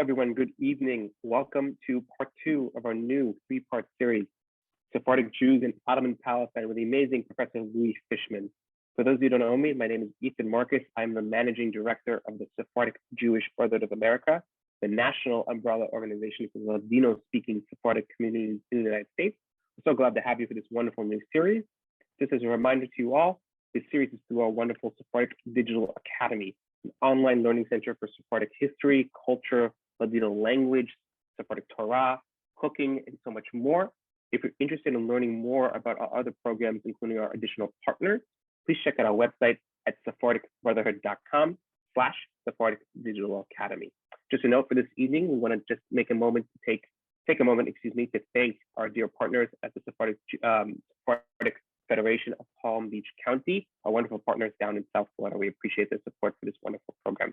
everyone. Good evening. Welcome to part 2 of our new 3-part series, Sephardic Jews in Ottoman Palestine, with the amazing Professor Louis Fishman. For those of you who don't know me, my name is Ethan Marcus. I'm the managing director of the Sephardic Jewish Brotherhood of America, the national umbrella organization for Ladino-speaking Sephardic communities in the United States. I'm so glad to have you for this wonderful new series. Just as a reminder to you all, this series is through our wonderful Sephardic Digital Academy, an online learning center for Sephardic history, culture, Ladino language, Sephardic Torah, cooking, and so much more. If you're interested in learning more about our other programs, including our additional partners, please check out our website at sephardicbrotherhood.com/Sephardic Digital Academy. Just a note for this evening, we want to just make a moment to take a moment, to thank our dear partners at the Sephardic Federation of Palm Beach County, our wonderful partners down in South Florida. We appreciate their support for this wonderful program.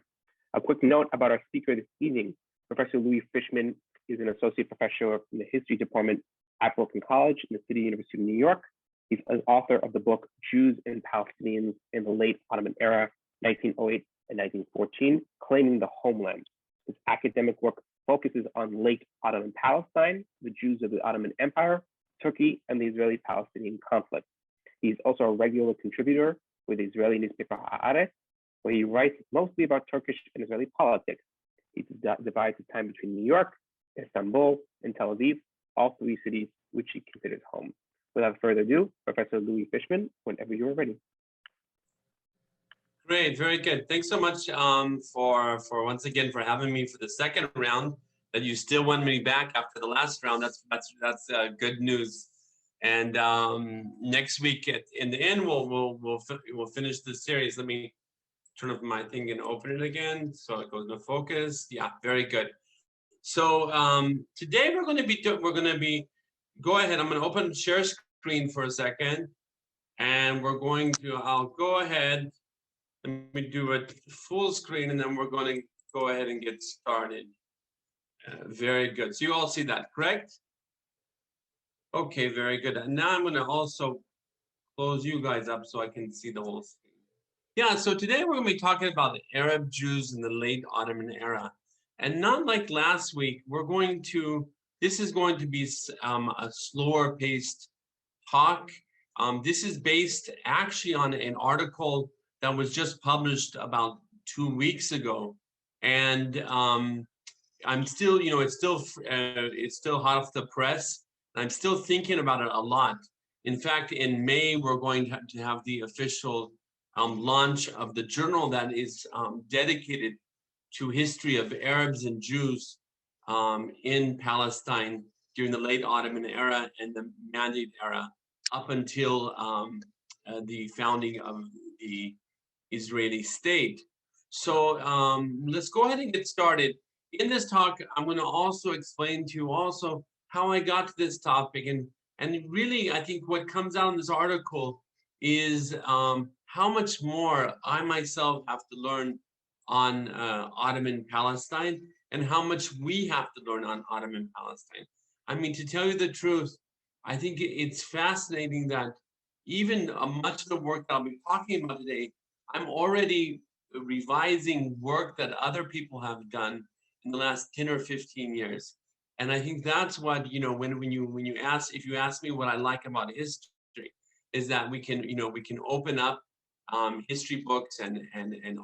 A quick note about our speaker this evening. Professor Louis Fishman is an associate professor in the history department at Brooklyn College in the City University of New York. He's an author of the book Jews and Palestinians in the Late Ottoman Era, 1908 and 1914, Claiming the Homeland. His academic work focuses on late Ottoman Palestine, the Jews of the Ottoman Empire, Turkey, and the Israeli-Palestinian conflict. He's also a regular contributor with the Israeli newspaper Haaretz, where he writes mostly about Turkish and Israeli politics. He divides his time between New York, Istanbul, and Tel Aviv, all 3 cities which he considers home. Without further ado, Professor Louis Fishman, whenever you are ready. Great, very good. Thanks so much for once again for having me for the second round. That you still want me back after the last round. That's good news. And next week in the end we'll finish the series. Let me turn up my thing and open it again so it goes into focus. Yeah, very good. So today we're going to be go ahead. I'm going to open share screen for a second, and I'll go ahead. Let me do it full screen, and then we're going to go ahead and get started. Very good. So you all see that, correct? Okay, very good. And now I'm going to also close you guys up so I can see the whole screen. Yeah, so today we're going to be talking about the Arab Jews in the late Ottoman era. And not like last week, this is going to be a slower paced talk. This is based actually on an article that was just published about 2 weeks ago. And I'm still, it's still hot off the press. I'm still thinking about it a lot. In fact, in May, we're going to have the official launch of the journal that is dedicated to history of Arabs and Jews in Palestine during the late Ottoman era and the Mandate era up until the founding of the Israeli state. So let's go ahead and get started. In this talk, I'm going to also explain to you also how I got to this topic. And really, I think what comes out in this article is how much more I myself have to learn on Ottoman Palestine and how much we have to learn on Ottoman Palestine. I mean, to tell you the truth, I think it's fascinating that even much of the work that I'll be talking about today, I'm already revising work that other people have done in the last 10 or 15 years. And I think that's what, if you ask me what I like about history, is that we can open up history books and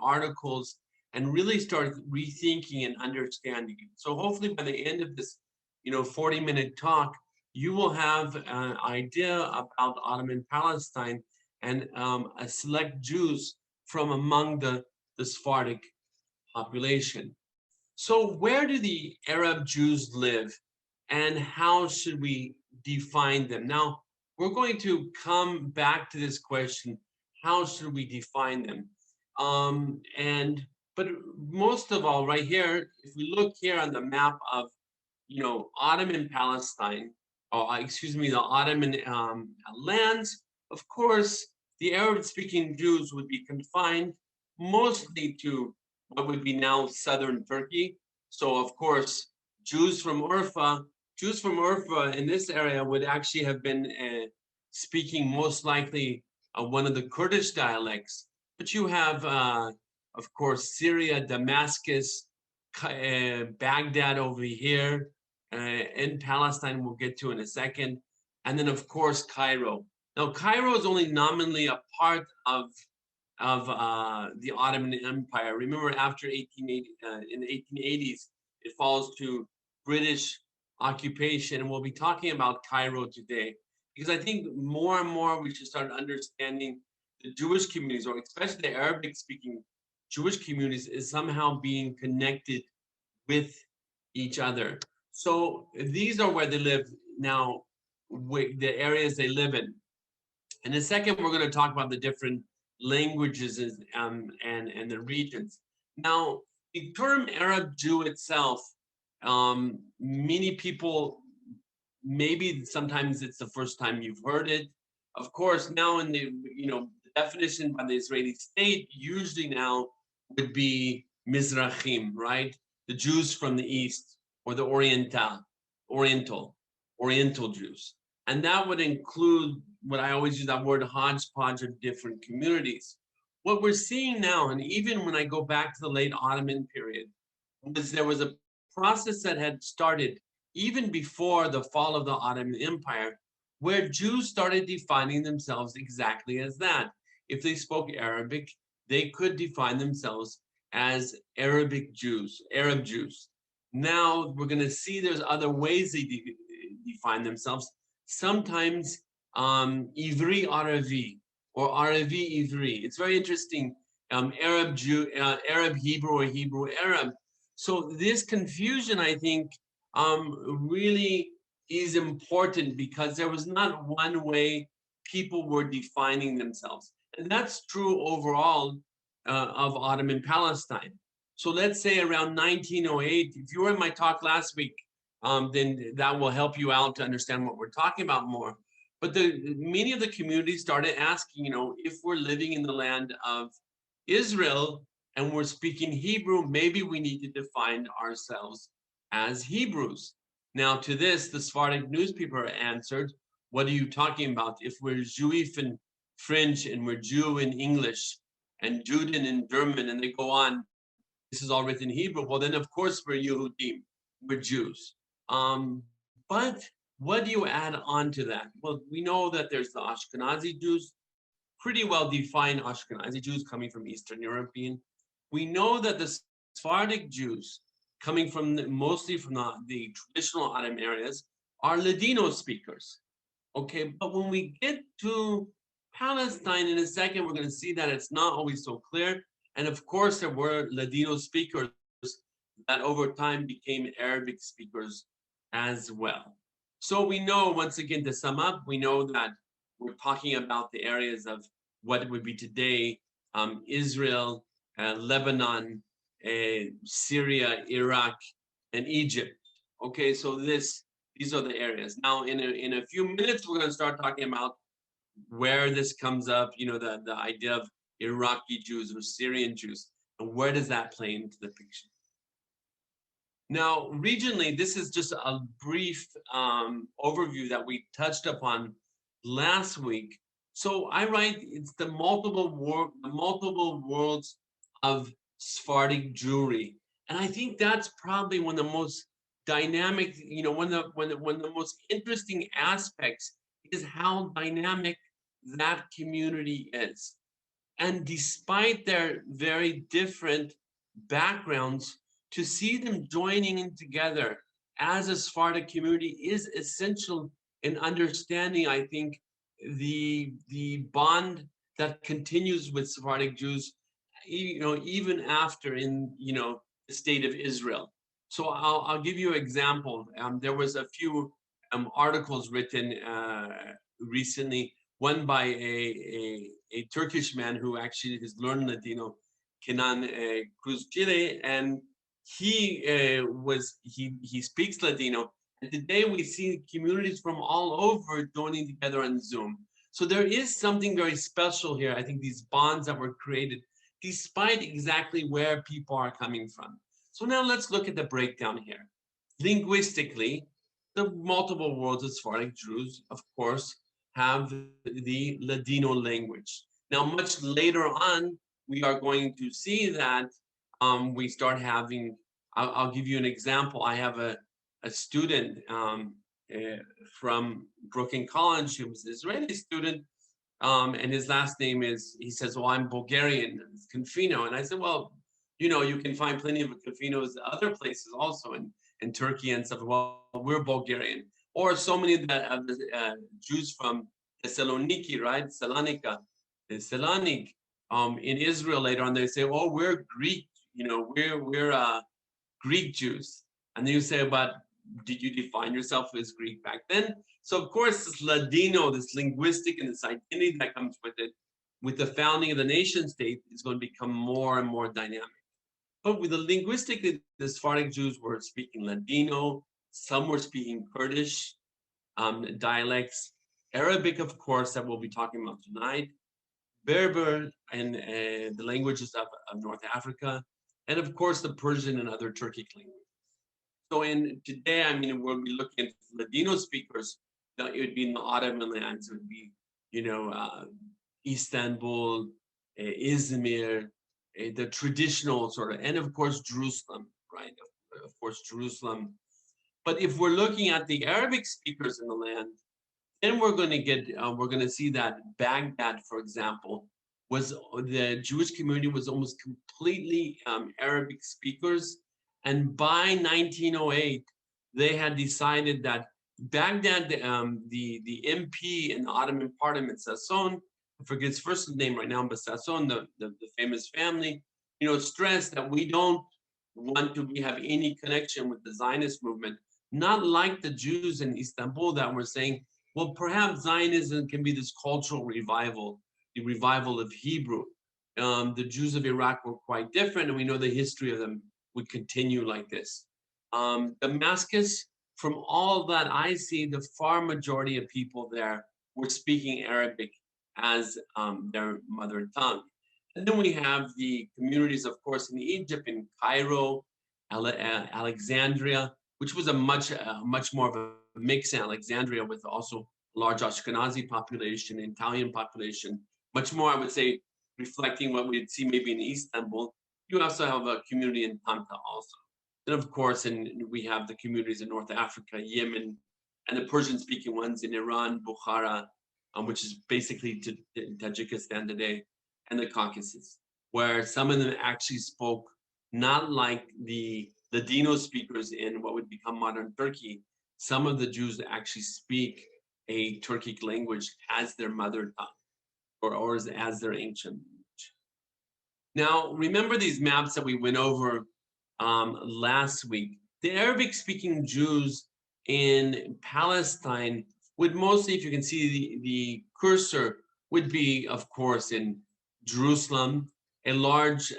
articles and really start rethinking and understanding it. So hopefully by the end of this, 40-minute talk, you will have an idea about Ottoman Palestine and a select Jews from among the Sephardic population. So where do the Arab Jews live and how should we define them? Now, we're going to come back to this question, how should we define them? But most of all, right here, if we look here on the map of, Ottoman Palestine, the Ottoman lands, of course, the Arab-speaking Jews would be confined mostly to what would be now southern Turkey. So of course, Jews from Urfa in this area would actually have been speaking most likely one of the Kurdish dialects. But you have, of course, Syria, Damascus, Baghdad over here, in Palestine we'll get to in a second, and then of course Cairo. Now Cairo is only nominally a part of the Ottoman Empire. Remember, after 1880, in the 1880s, it falls to British occupation, and we'll be talking about Cairo today, because I think more and more we should start understanding the Jewish communities, or especially the Arabic-speaking Jewish communities, is somehow being connected with each other. So these are where they live now, the areas they live in. In a second, we're going to talk about the different languages and the regions. Now, the term Arab Jew itself, many people, maybe sometimes it's the first time you've heard it. Of course, now in the definition by the Israeli state, usually now would be Mizrahim, right? The Jews from the East, or the Oriental Jews. And that would include what I always use, that word, hodgepodge of different communities. What we're seeing now, and even when I go back to the late Ottoman period, was there was a process that had started even before the fall of the Ottoman Empire, where Jews started defining themselves exactly as that. If they spoke Arabic, they could define themselves as Arab Jews. Now we're going to see there's other ways they define themselves. Sometimes Ivri Aravi, or Aravi Ivri. It's very interesting. Arab Hebrew, or Hebrew Arab. So this confusion, I think, really is important, because there was not one way people were defining themselves. And that's true overall of Ottoman Palestine. So let's say around 1908, if you were in my talk last week, then that will help you out to understand what we're talking about more. But many of the communities started asking, if we're living in the land of Israel and we're speaking Hebrew, maybe we need to define ourselves as Hebrews. Now, to this, the Sephardic newspaper answered, what are you talking about? If we're Juif in French and we're Jew in English and Juden in German, and they go on, this is all written in Hebrew, well, then of course we're Yehudim, we're Jews. But what do you add on to that? Well, we know that there's the Ashkenazi Jews, pretty well defined Ashkenazi Jews coming from Eastern European. We know that the Sephardic Jews, coming from mostly from the traditional Ottoman areas, are Ladino speakers. Okay, but when we get to Palestine in a second, we're going to see that it's not always so clear. And of course, there were Ladino speakers that over time became Arabic speakers as well. So we know, once again, to sum up, we know that we're talking about the areas of what would be today Israel, Lebanon, Syria, Iraq, and Egypt. Okay, so these are the areas. Now, in a few minutes, we're going to start talking about where this comes up, the idea of Iraqi Jews or Syrian Jews, and where does that play into the picture? Now, regionally, this is just a brief overview that we touched upon last week. So I write, it's the multiple worlds of Sephardic Jewry, and I think that's probably one of the most dynamic, one of the most interesting aspects is how dynamic that community is. And despite their very different backgrounds, to see them joining in together as a Sephardic community is essential in understanding, I think, the bond that continues with Sephardic Jews, even after in the state of Israel. So I'll give you an example. There was a few articles written recently, one by a Turkish man who actually has learned Ladino, Kenan Cruz-Chile, and he speaks Ladino. And today we see communities from all over joining together on Zoom. So there is something very special here. I think these bonds that were created, despite exactly where people are coming from. So now let's look at the breakdown here. Linguistically, the multiple worlds of Sephardic Jews, of course, have the Ladino language. Now, much later on, we are going to see that we start having I'll give you an example. I have a student from Brooklyn College who was an Israeli student, and his last name is, he says, well, I'm Bulgarian, it's Confino. And I said, well, you know, you can find plenty of Confinos other places also in Turkey and stuff. Well, we're Bulgarian. Or so many of the Jews from Thessaloniki, right? Salonika, Salonik, in Israel later on, they say, oh, we're Greek, you know, we're Greek Jews. And then you say, but did you define yourself as Greek back then? So of course, this Ladino, this linguistic and this identity that comes with it, with the founding of the nation state, is going to become more and more dynamic. But with the linguistically, the Sephardic Jews were speaking Ladino, some were speaking Kurdish dialects, Arabic, of course, that we'll be talking about tonight, Berber and the languages of North Africa, and of course the Persian and other Turkic languages. So in today, I mean, we'll be looking at Ladino speakers. It would be in the Ottoman lands. It would be, you know, Istanbul, Izmir, the traditional sort of, and of course Jerusalem, right? Of course Jerusalem. But if we're looking at the Arabic speakers in the land, then we're going to get, we're going to see that Baghdad, for example, was the Jewish community was almost completely Arabic speakers. And by 1908, they had decided that Baghdad, the MP in the Ottoman Parliament, Sasson, I forget his first name right now, but Sasson, the famous family, you know, stressed that we don't want to have any connection with the Zionist movement, not like the Jews in Istanbul that were saying, well, perhaps Zionism can be this cultural revival, the revival of Hebrew. The Jews of Iraq were quite different, and we know the history of them would continue like this. Damascus, from all that I see, the far majority of people there were speaking Arabic as their mother tongue. And then we have the communities, of course, in Egypt, in Cairo, Alexandria, which was a much more of a mix in Alexandria with also large Ashkenazi population, Italian population, much more, I would say, reflecting what we'd see maybe in Istanbul. You also have a community in Tanta also. Then, of course, we have the communities in North Africa, Yemen, and the Persian-speaking ones in Iran, Bukhara, which is basically Tajikistan today, and the Caucasus, where some of them actually spoke not like the Ladino speakers in what would become modern Turkey. Some of the Jews actually speak a Turkic language as their mother tongue, or as their ancient language. Now, remember these maps that we went over last week. The Arabic-speaking Jews in Palestine would mostly, if you can see the cursor, would be, of course, in Jerusalem. A large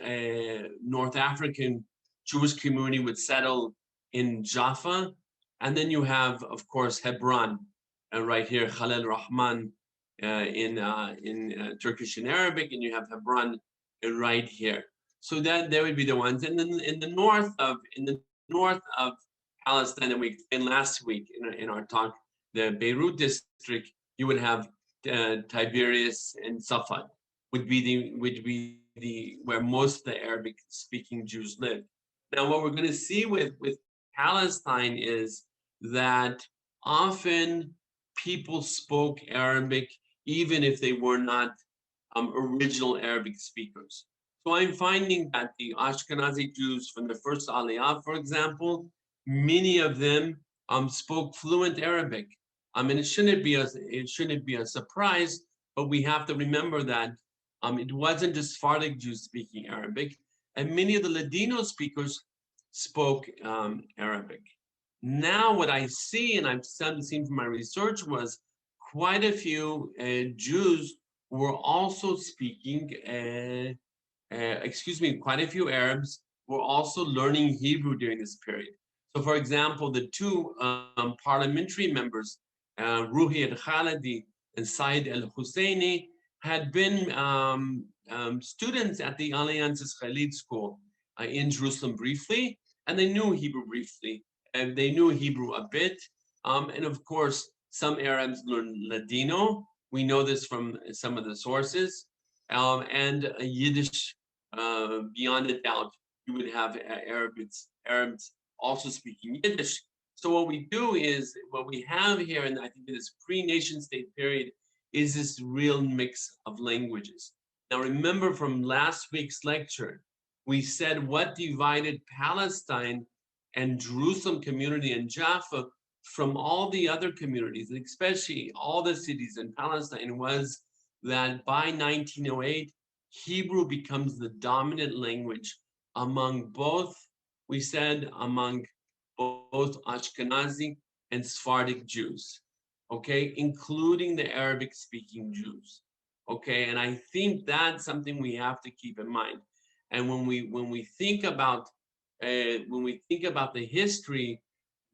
North African Jewish community would settle in Jaffa. And then you have, of course, Hebron, right here, Khalil Rahman in Turkish and Arabic, and you have Hebron right here. So that there would be the ones. And then in the north of Palestine, that we explained last week in our talk, the Beirut district, you would have Tiberias and Safed would be where most of the Arabic-speaking Jews live. Now, what we're going to see with Palestine is that often people spoke Arabic even if they were not original Arabic speakers. So I'm finding that the Ashkenazi Jews from the first Aliyah, for example, many of them spoke fluent Arabic. And it shouldn't be a surprise, but we have to remember that it wasn't just Sephardic Jews speaking Arabic, and many of the Ladino speakers spoke Arabic. Now, what I see, and I've seen from my research, was quite a few Jews were also speaking, quite a few Arabs were also learning Hebrew during this period. So, for example, the two parliamentary members, Ruhi al-Khalidi and Said al-Husseini, had been students at the Alliance Israelite School in Jerusalem briefly, and they knew Hebrew briefly, and they knew Hebrew a bit. And of course, some Arabs learned Ladino. We know this from some of the sources. And Yiddish, beyond a doubt, you would have Arabs also speaking Yiddish. So what we do is, what we have here, and I think in this pre-nation state period, is this real mix of languages. Now remember from last week's lecture, we said what divided Palestine and Jerusalem community and Jaffa from all the other communities, and especially all the cities in Palestine, was that by 1908, Hebrew becomes the dominant language among both, we said, among both Ashkenazi and Sephardic Jews, okay, including the Arabic speaking Jews, okay? And I think that's something we have to keep in mind. And when we think about the history,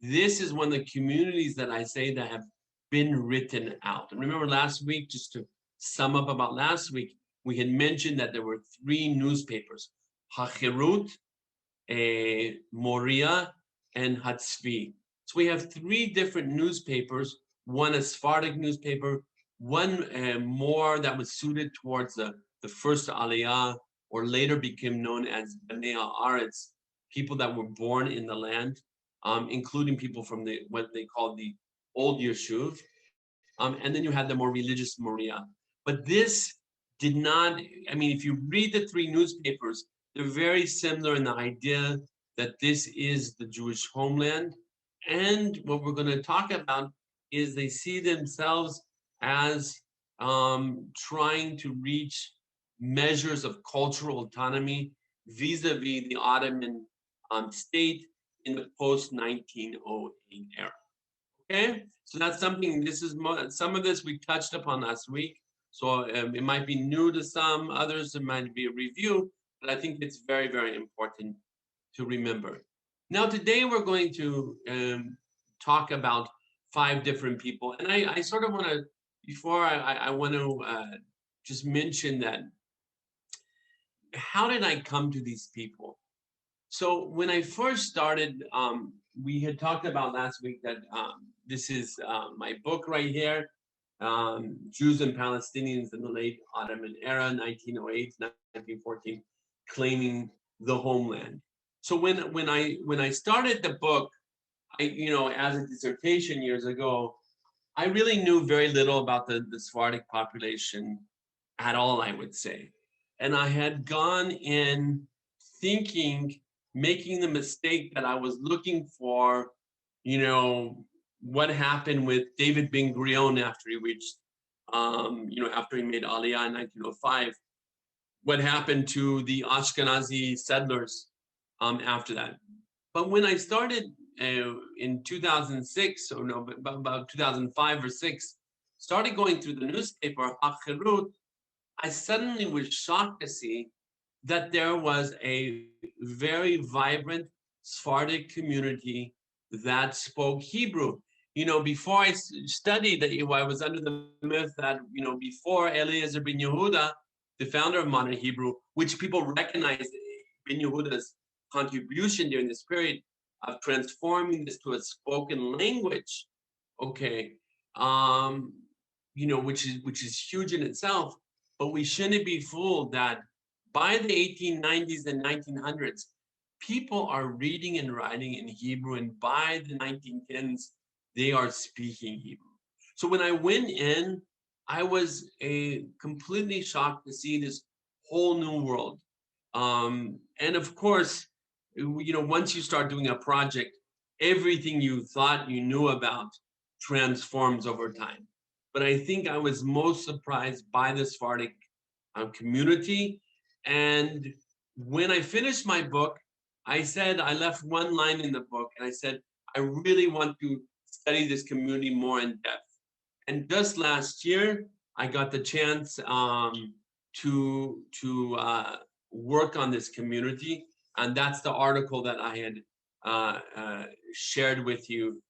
this is one of the communities that I say that have been written out. And remember last week, just to sum up about last week, we had mentioned that there were 3 newspapers, HaCherut, Moria, and Hatzvi. So we have 3 different newspapers, one a Sephardic newspaper, one more that was suited towards the first Aliyah, or later became known as Bnei Haaretz, people that were born in the land, including people from what they called the old Yeshuv. And then you had the more religious Moria. But this did not, I mean, if you read the 3 newspapers, they're very similar in the idea that this is the Jewish homeland. And what we're going to talk about is they see themselves as trying to reach measures of cultural autonomy vis-a-vis the Ottoman state in the post-1908 era. Okay, so that's something, this is some of this we touched upon last week. So it might be new to some, others it might be a review, but I think it's very, very important to remember. Now today we're going to talk about 5 different people. And I sort of want to, before I want to just mention that, how did I come to these people? So when I first started, we had talked about last week that this is my book right here, Jews and Palestinians in the late Ottoman era, 1908, 1914, claiming the homeland. So when I started the book, as a dissertation years ago, I really knew very little about the Sephardic population at all, I would say. And I had gone in thinking, making the mistake that I was looking for, what happened with David Ben Gurion after he reached, after he made Aliyah in 1905, what happened to the Ashkenazi settlers after that. But when I started in 2006, or no, about 2005 or 6, started going through the newspaper, HaCherut, I suddenly was shocked to see that there was a very vibrant Sephardic community that spoke Hebrew. Before I studied, I was under the myth that, before Eliezer ben Yehuda, the founder of modern Hebrew, which people recognized Ben Yehuda's contribution during this period of transforming this to a spoken language, okay, which is huge in itself. But we shouldn't be fooled that by the 1890s and 1900s, people are reading and writing in Hebrew, and by the 1910s, they are speaking Hebrew. So when I went in, I was completely shocked to see this whole new world. And of course, once you start doing a project, everything you thought you knew about transforms over time. But I think I was most surprised by the Sephardic community. And when I finished my book, I left one line in the book, and I said, I really want to study this community more in depth. And just last year, I got the chance to work on this community. And that's the article that I had shared with you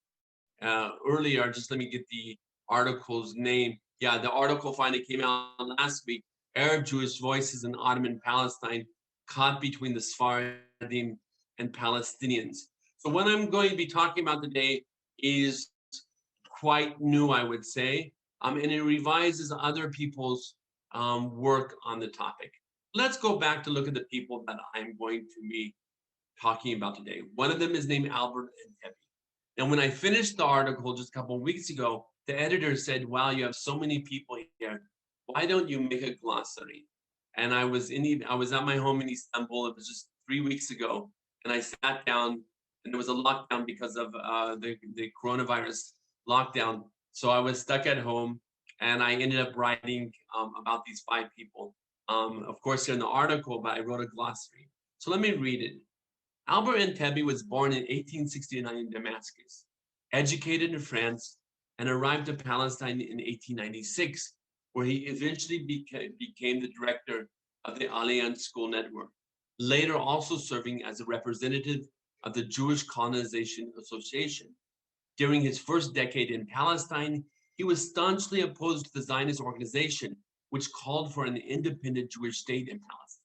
earlier. Just let me get the article's name. Yeah, the article finally came out last week. Arab Jewish Voices in Ottoman Palestine, caught between the Sephardim and Palestinians. So what I'm going to be talking about today is quite new, I would say, and it revises other people's work on the topic. Let's go back to look at the people that I'm going to be talking about today. One of them is named Albert and Tebby. And when I finished the article just a couple of weeks ago, the editor said, wow, you have so many people here. Why don't you make a glossary? And I was at my home in Istanbul. It was just 3 weeks ago. And I sat down, and there was a lockdown because of the coronavirus lockdown. So I was stuck at home, and I ended up writing about these 5 people. Of course, they're in the article, but I wrote a glossary. So let me read it. Albert Tebby was born in 1869 in Damascus, educated in France, and arrived to Palestine in 1896, where he eventually became the director of the Alliance School Network, later also serving as a representative of the Jewish Colonization Association. During his first decade in Palestine, he was staunchly opposed to the Zionist organization, which called for an independent Jewish state in Palestine.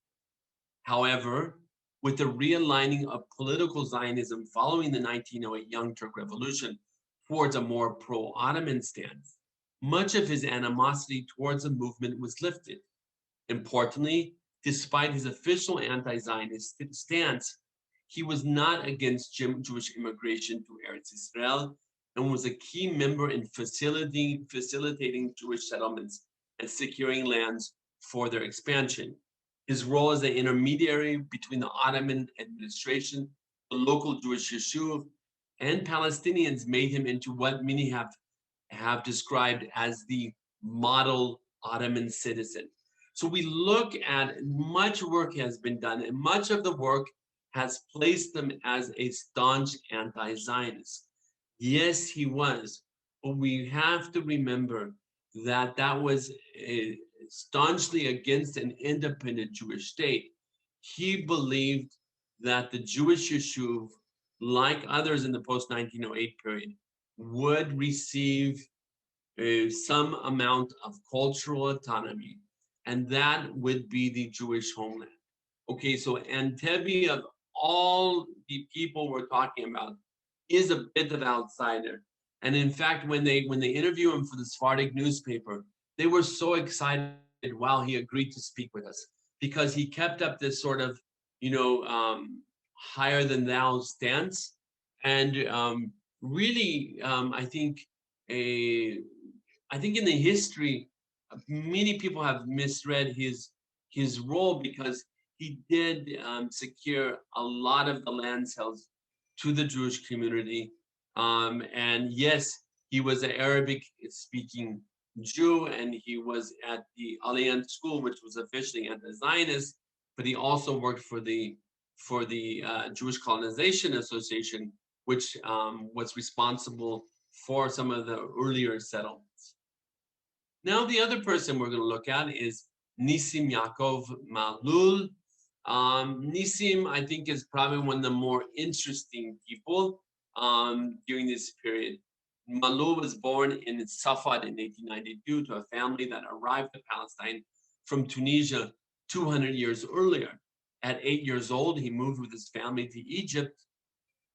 However, with the realigning of political Zionism following the 1908 Young Turk Revolution towards a more pro-Ottoman stance, much of his animosity towards the movement was lifted. Importantly, despite his official anti-Zionist stance, he was not against Jewish immigration to Eretz Israel and was a key member in facilitating Jewish settlements and securing lands for their expansion. His role as an intermediary between the Ottoman administration, the local Jewish yeshuv, and Palestinians made him into what many have described as the model Ottoman citizen. So we look at much work has been done, and much of the work has placed him as a staunch anti-Zionist. Yes, he was, but we have to remember that that was staunchly against an independent Jewish state. He believed that the Jewish yeshuv, like others in the post-1908 period, would receive some amount of cultural autonomy, and that would be the Jewish homeland. Okay, so Tebby, of all the people we're talking about, is a bit of an outsider. And in fact, when they interview him for the Sephardic newspaper, they were so excited while he agreed to speak with us, because he kept up this sort of, higher than thou stance. And really, I think in the history, many people have misread his role, because he did secure a lot of the land sales to the Jewish community. And yes, he was an Arabic-speaking Jew, and he was at the Alliance School, which was officially anti-Zionist, but he also worked for the Jewish Colonization Association, which was responsible for some of the earlier settlements. Now, the other person we're going to look at is Nisimyakov Malul. Nisim, I think, is probably one of the more interesting people during this period. Malul was born in Safad in 1892 to a family that arrived to Palestine from Tunisia 200 years earlier. At 8 years old, he moved with his family to Egypt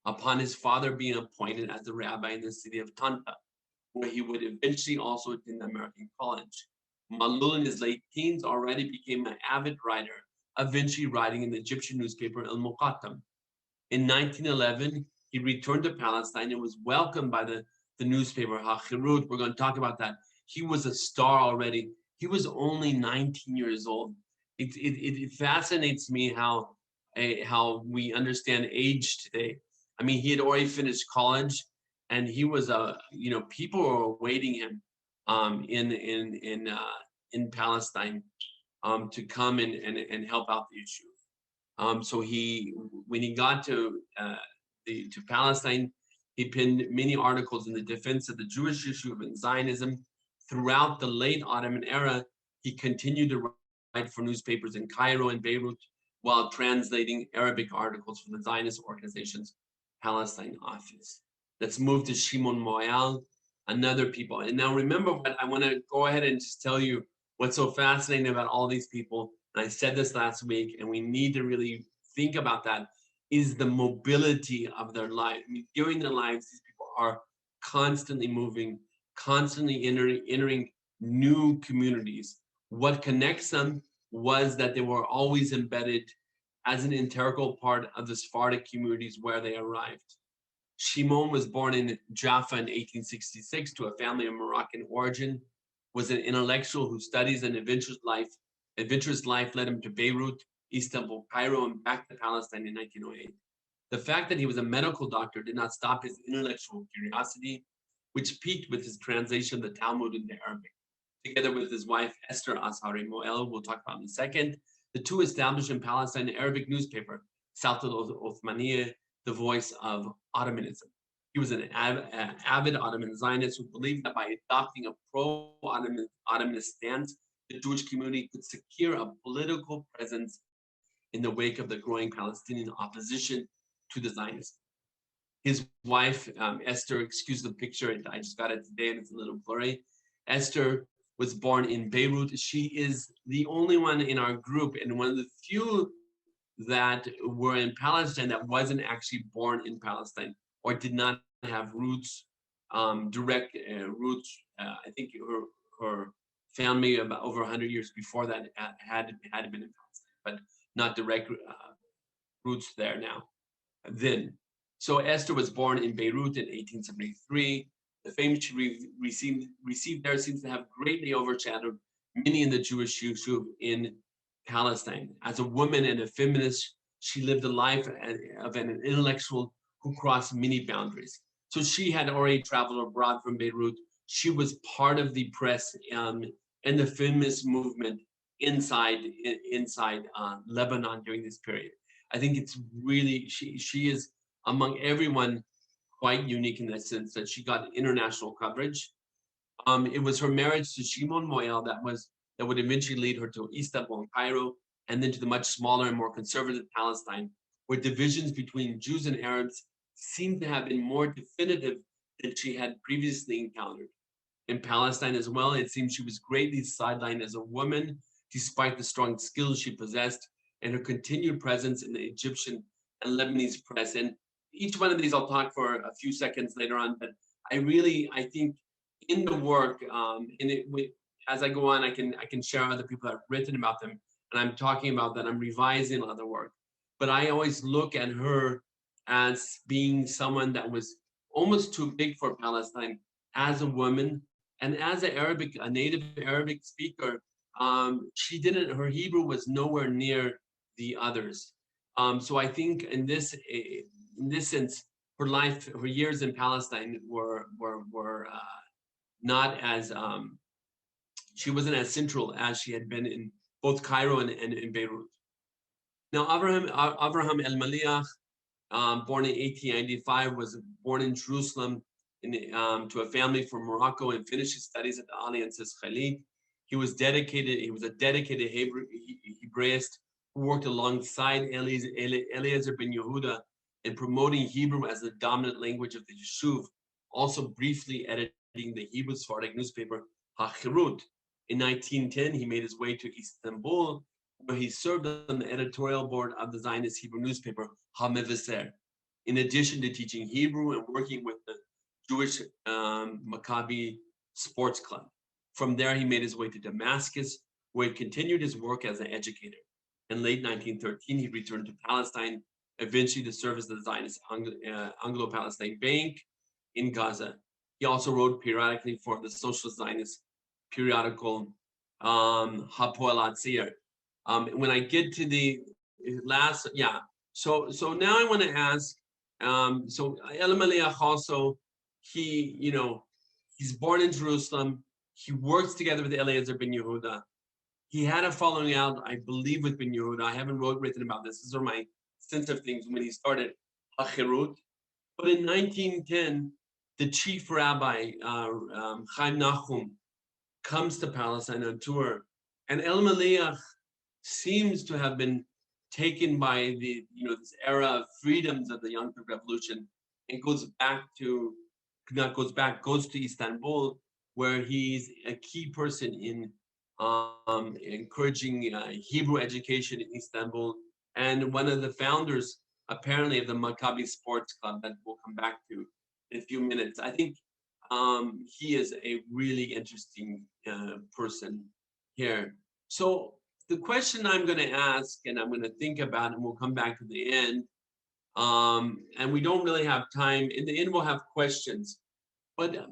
upon his father being appointed as a rabbi in the city of Tanta, where he would eventually also attend American college. Malul in his late teens already became an avid writer, eventually writing in the Egyptian newspaper Al-Muqattam. In 1911, he returned to Palestine and was welcomed by the newspaper Ha-Chirut. We're going to talk about that. He was a star already. He was only 19 years old. It fascinates me how we understand age today. I mean, he had already finished college, and he was people were awaiting him in Palestine to come and help out the issue. So when he got to Palestine, he penned many articles in the defense of the Jewish issue and Zionism. Throughout the late Ottoman era, he continued to write for newspapers in Cairo and Beirut while translating Arabic articles for the Zionist organization's Palestine office. Let's move to Shimon Moyal, another people. And now remember, what I want to go ahead and just tell you what's so fascinating about all these people. And I said this last week, and we need to really think about that, is the mobility of their life. I mean, during their lives, these people are constantly moving, constantly entering new communities. What connects them was that they were always embedded as an integral part of the Sephardic communities where they arrived. Shimon was born in Jaffa in 1866 to a family of Moroccan origin, was an intellectual whose studies and adventurous life led him to Beirut, Istanbul, Cairo, and back to Palestine in 1908. The fact that he was a medical doctor did not stop his intellectual curiosity, which peaked with his translation of the Talmud into Arabic. Together with his wife, Esther Ashari Moel, we'll talk about in a second, the two established in Palestine an Arabic newspaper, South al-Othmaniyah, the voice of Ottomanism. He was an avid Ottoman Zionist who believed that by adopting a pro-Ottomanist stance, the Jewish community could secure a political presence in the wake of the growing Palestinian opposition to the Zionists. His wife, Esther, excuse the picture, I just got it today and it's a little blurry. Esther was born in Beirut. She is the only one in our group and one of the few that were in Palestine that wasn't actually born in Palestine or did not have roots, direct roots. I think her family about over 100 years before that had been in Palestine, but not direct roots there now. Then, so Esther was born in Beirut in 1873. The fame she received there seems to have greatly overshadowed many in the Jewish Yishuv in Palestine. As a woman and a feminist, she lived a life of an intellectual who crossed many boundaries. So she had already traveled abroad from Beirut. She was part of the press and the feminist movement inside Lebanon during this period. I think it's really, she is among everyone quite unique in the sense that she got international coverage. It was her marriage to Shimon Moel that would eventually lead her to Istanbul and Cairo, and then to the much smaller and more conservative Palestine, where divisions between Jews and Arabs seemed to have been more definitive than she had previously encountered. In Palestine as well, it seems she was greatly sidelined as a woman, despite the strong skills she possessed and her continued presence in the Egyptian and Lebanese press. And each one of these I'll talk for a few seconds later on, but I think in the work, as I go on, I can share other people that have written about them, and I'm talking about that I'm revising other work. But I always look at her as being someone that was almost too big for Palestine as a woman and as a native Arabic speaker. Her Hebrew was nowhere near the others. So I think in this sense, her years in Palestine were not as she wasn't as central as she had been in both Cairo and in Beirut. Now, Avraham Al-Maliyah, born in 1895, was born in Jerusalem to a family from Morocco and finished his studies at the Alliances Khalid. He was a dedicated Hebraist who worked alongside Eliezer ben Yehuda in promoting Hebrew as the dominant language of the Yishuv, also briefly editing the Hebrew Sephardic newspaper HaChirut. In 1910, he made his way to Istanbul, where he served on the editorial board of the Zionist Hebrew newspaper HaMevaser, in addition to teaching Hebrew and working with the Jewish Maccabi Sports Club. From there, he made his way to Damascus, where he continued his work as an educator. In late 1913, he returned to Palestine, eventually to serve as the Zionist Anglo-Palestine Bank in Gaza. He also wrote periodically for the Social Zionist periodical Hapoel Atzir. When I get to the last, so now I want to ask, so Al-Maliyah also, he's born in Jerusalem. He works together with Eliezer ben Yehuda. He had a falling out, I believe, with ben Yehuda. I haven't written about this. These are my sense of things when he started HaChirut. But in 1910, the chief rabbi, Chaim Nachum, comes to Palestine on tour. And Al-Maliyah seems to have been taken by this era of freedoms of the Yom Tov Revolution and goes to Istanbul, where he's a key person in encouraging Hebrew education in Istanbul, and one of the founders, apparently, of the Maccabi Sports Club that we'll come back to in a few minutes. I think he is a really interesting person here. So the question I'm going to ask, and I'm going to think about, and we'll come back to the end. And we don't really have time. In the end, we'll have questions. But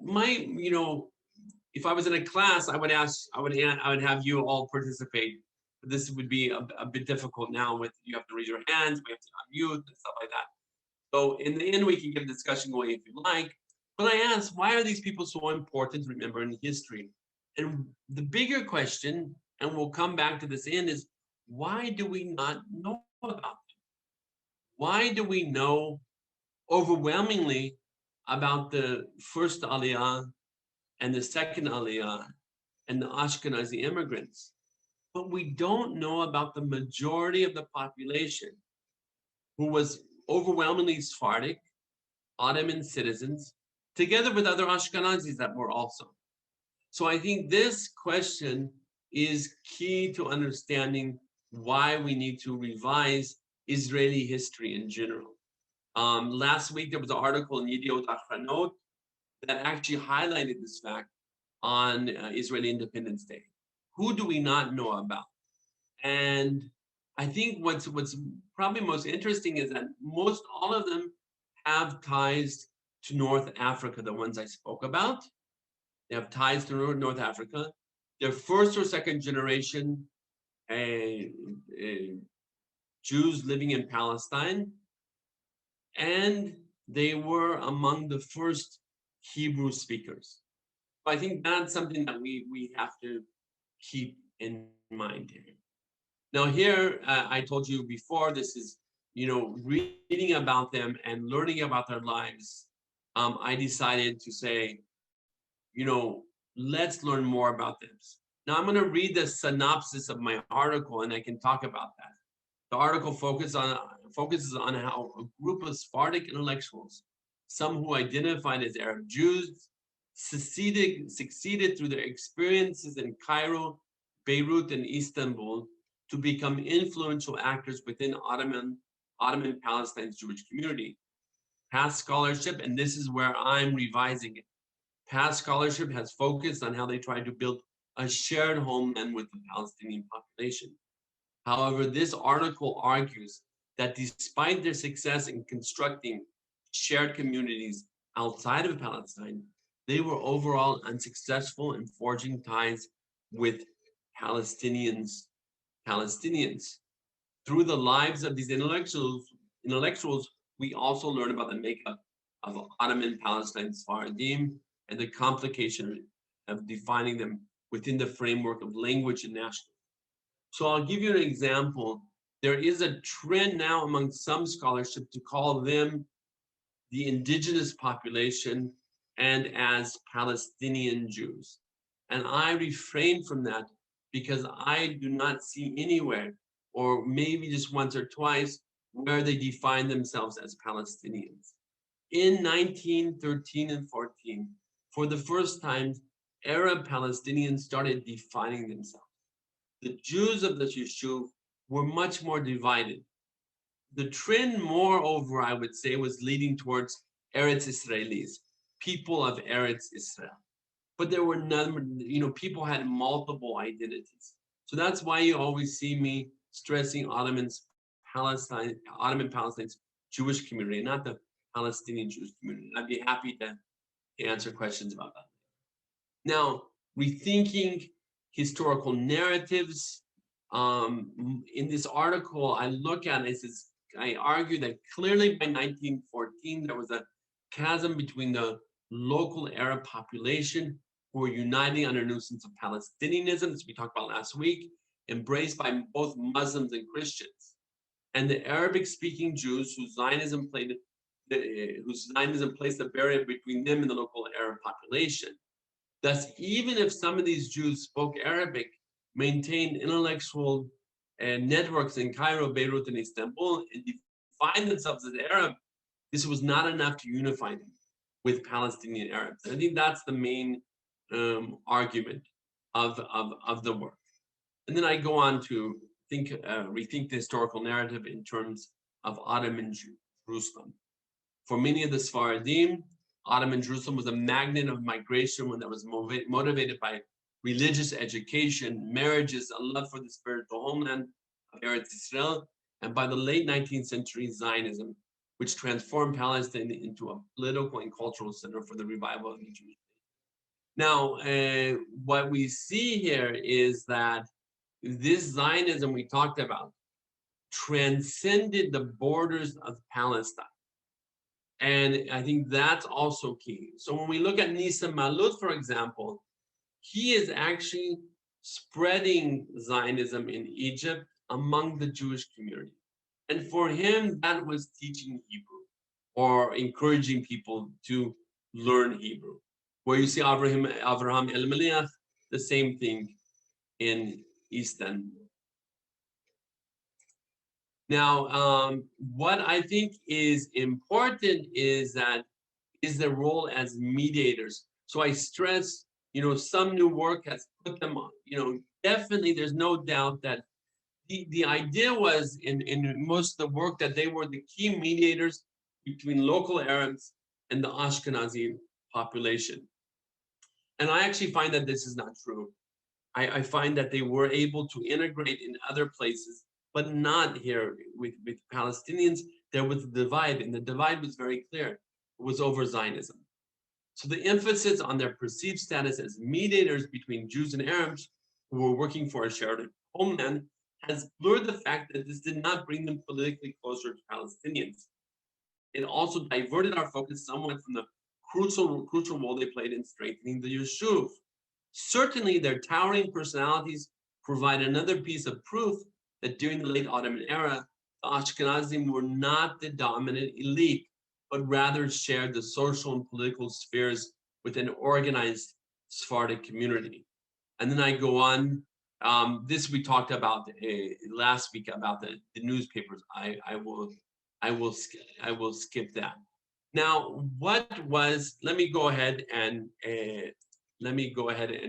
if I was in a class, I would have you all participate. But this would be a bit difficult now. With you have to raise your hands, we have to unmute and stuff like that. So in the end, we can get a discussion going if you like. But I asked, why are these people so important to remember in history? And the bigger question, and we'll come back to this end, is why do we not know about them? Why do we know overwhelmingly about the first Aliyah and the second Aliyah and the Ashkenazi immigrants? But we don't know about the majority of the population who was overwhelmingly Sephardic, Ottoman citizens, together with other Ashkenazis that were also. So I think this question is key to understanding why we need to revise Israeli history in general. Last week, there was an article in Yediot Ahronot that actually highlighted this fact on Israeli Independence Day. Who do we not know about? And I think what's probably most interesting is that most all of them have ties to North Africa, the ones I spoke about. They have ties to North Africa. They're first or second generation Jews living in Palestine. And they were among the first Hebrew speakers. I think that's something that we have to keep in mind here. Now here, I told you before, this is, reading about them and learning about their lives. I decided to say, let's learn more about this. Now I'm going to read the synopsis of my article and I can talk about that. The article focuses on how a group of Sephardic intellectuals, some who identified as Arab Jews, succeeded through their experiences in Cairo, Beirut, and Istanbul to become influential actors within Ottoman Palestine's Jewish community. Past scholarship, and this is where I'm revising it. Past scholarship has focused on how they tried to build a shared homeland with the Palestinian population. However, this article argues that despite their success in constructing shared communities outside of Palestine, they were overall unsuccessful in forging ties with Palestinians. Through the lives of these intellectuals, we also learn about the makeup of Ottoman Palestine Sephardim and the complication of defining them within the framework of language and nationalism. So I'll give you an example. There is a trend now among some scholarship to call them the indigenous population and as Palestinian Jews. And I refrain from that because I do not see anywhere, or maybe just once or twice, where they define themselves as Palestinians. In 1913 and 14, for the first time, Arab Palestinians started defining themselves. The Jews of the Yishuv were much more divided. The trend, moreover, I would say, was leading towards Eretz Israelis, people of Eretz Israel. But there were none, people had multiple identities. So that's why you always see me stressing Ottoman Palestine's Jewish community, not the Palestinian Jewish community. I'd be happy to answer questions about that. Now, rethinking historical narratives. In this article, I look at it, I argue that clearly by 1914, there was a chasm between the local Arab population who were uniting under new sense of Palestinianism, as we talked about last week, embraced by both Muslims and Christians, and the Arabic-speaking Jews whose Zionism placed a barrier between them and the local Arab population. Thus, even if some of these Jews spoke Arabic, maintained intellectual networks in Cairo, Beirut, and Istanbul, and defined themselves as Arab, this was not enough to unify them with Palestinian Arabs. I think that's the main argument of the work. And then I go on to rethink the historical narrative in terms of Ottoman Jerusalem. For many of the Sephardim, Ottoman Jerusalem was a magnet of migration, one that was motivated by religious education, marriages, a love for the spiritual homeland of Eretz Israel, and by the late 19th century, Zionism, which transformed Palestine into a political and cultural center for the revival of the Jewish faith. Now, what we see here is that this Zionism we talked about transcended the borders of Palestine. And I think that's also key. So when we look at Nisimyakov, for example, he is actually spreading Zionism in Egypt among the Jewish community. And for him, that was teaching Hebrew or encouraging people to learn Hebrew. Where you see Avraham Al-Maliyah, the same thing in Istanbul. Now, what I think is important is the role as mediators. So I stress, some new work has put them on. Definitely, there's no doubt that the idea was in most of the work that they were the key mediators between local Arabs and the Ashkenazi population. And I actually find that this is not true. I find that they were able to integrate in other places, but not here with Palestinians. There was a divide, and the divide was very clear. It was over Zionism. So the emphasis on their perceived status as mediators between Jews and Arabs who were working for a shared homeland has blurred the fact that this did not bring them politically closer to Palestinians. It also diverted our focus somewhat from the crucial role they played in strengthening the Yishuv. Certainly, their towering personalities provide another piece of proof that during the late Ottoman era, the Ashkenazim were not the dominant elite, but rather shared the social and political spheres with an organized Sephardic community. And then I go on. This we talked about last week about the newspapers. I will skip that. Now, let me go ahead and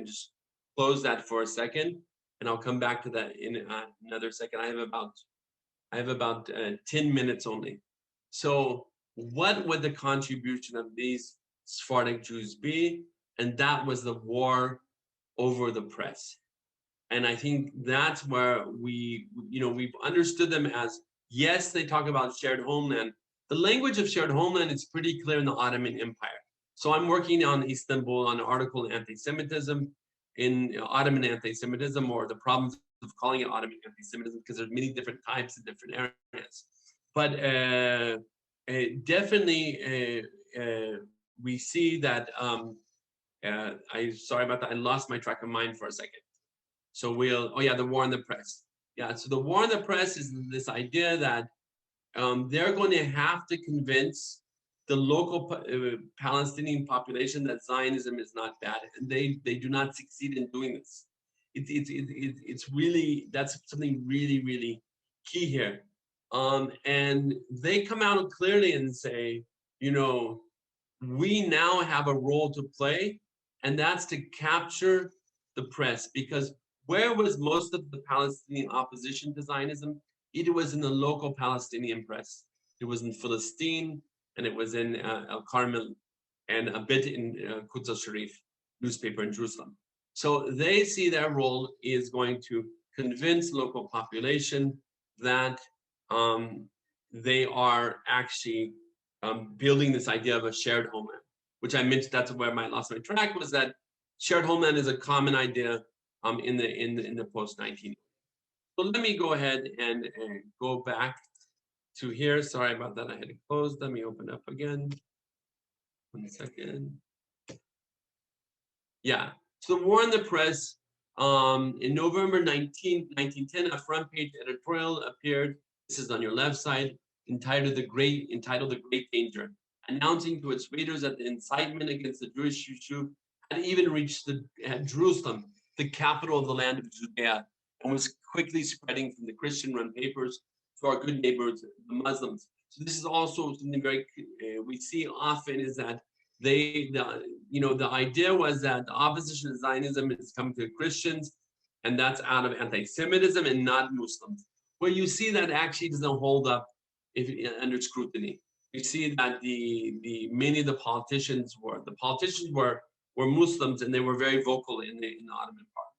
just close that for a second, and I'll come back to that in another second. I have about 10 minutes only. So what would the contribution of these Sephardic Jews be? And that was the war over the press. And I think that's where we've understood them as, yes, they talk about shared homeland. The language of shared homeland is pretty clear in the Ottoman Empire. So I'm working on Istanbul on an article, Anti-Semitism in Ottoman anti-Semitism, or the problems of calling it Ottoman anti-Semitism, because there's many different types in different areas. But definitely we see that, sorry about that, I lost my track of mind for a second. So the war on the press. Yeah, so the war on the press is this idea that they're going to have to convince the local Palestinian population that Zionism is not bad, and they do not succeed in doing this. It's really, that's something really, really key here. And they come out clearly and say, we now have a role to play, and that's to capture the press, because where was most of the Palestinian opposition to Zionism? It was in the local Palestinian press. It was in Philistine, and it was in Al Carmel, and a bit in Quds al-Sharif newspaper in Jerusalem. So they see their role is going to convince local population that they are actually building this idea of a shared homeland, which I mentioned. That's where I lost my track, was that shared homeland is a common idea in the post-19. So let me go ahead and go back to here. Sorry about that. I had it closed. Let me open up again. 1 second. Yeah. So the war on the press. In November 1910, a front page editorial appeared. This is on your left side, entitled "The Great Danger," announcing to its readers that the incitement against the Jewish Yishuv had even reached Jerusalem, the capital of the land of Judea, and was quickly spreading from the Christian-run papers to our good neighbors, the Muslims. So this is also something very we see often, is that the idea was that the opposition to Zionism is coming to Christians, and that's out of anti-Semitism and not Muslims. Where you see that actually doesn't hold up under scrutiny. You see that many of the politicians were were Muslims, and they were very vocal in the Ottoman Parliament.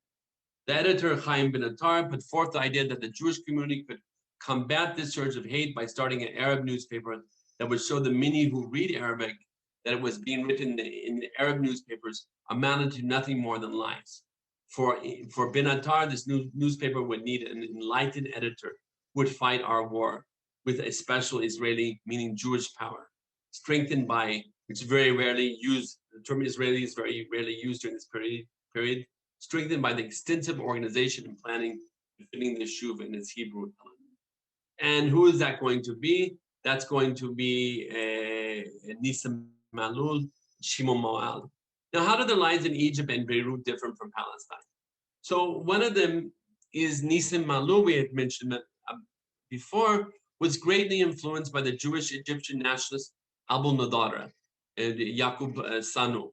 The editor, Chaim Ben Attar, put forth the idea that the Jewish community could combat this surge of hate by starting an Arab newspaper that would show the many who read Arabic that it was being written in the Arab newspapers amounted to nothing more than lies. For Ben Attar, this newspaper would need an enlightened editor who would fight our war with a special Israeli, meaning Jewish power, strengthened by, which is very rarely used, the term Israeli is very rarely used during this period, strengthened by the extensive organization and planning befitting the Shuv in its Hebrew element. And who is that going to be? That's going to be Nisimyakov, Shimon Moal. Now, how do the lives in Egypt and Beirut differ from Palestine? So one of them is Nisimyakov, we had mentioned that before, was greatly influenced by the Jewish Egyptian nationalist Abu Nadara, Yaqub Sanu,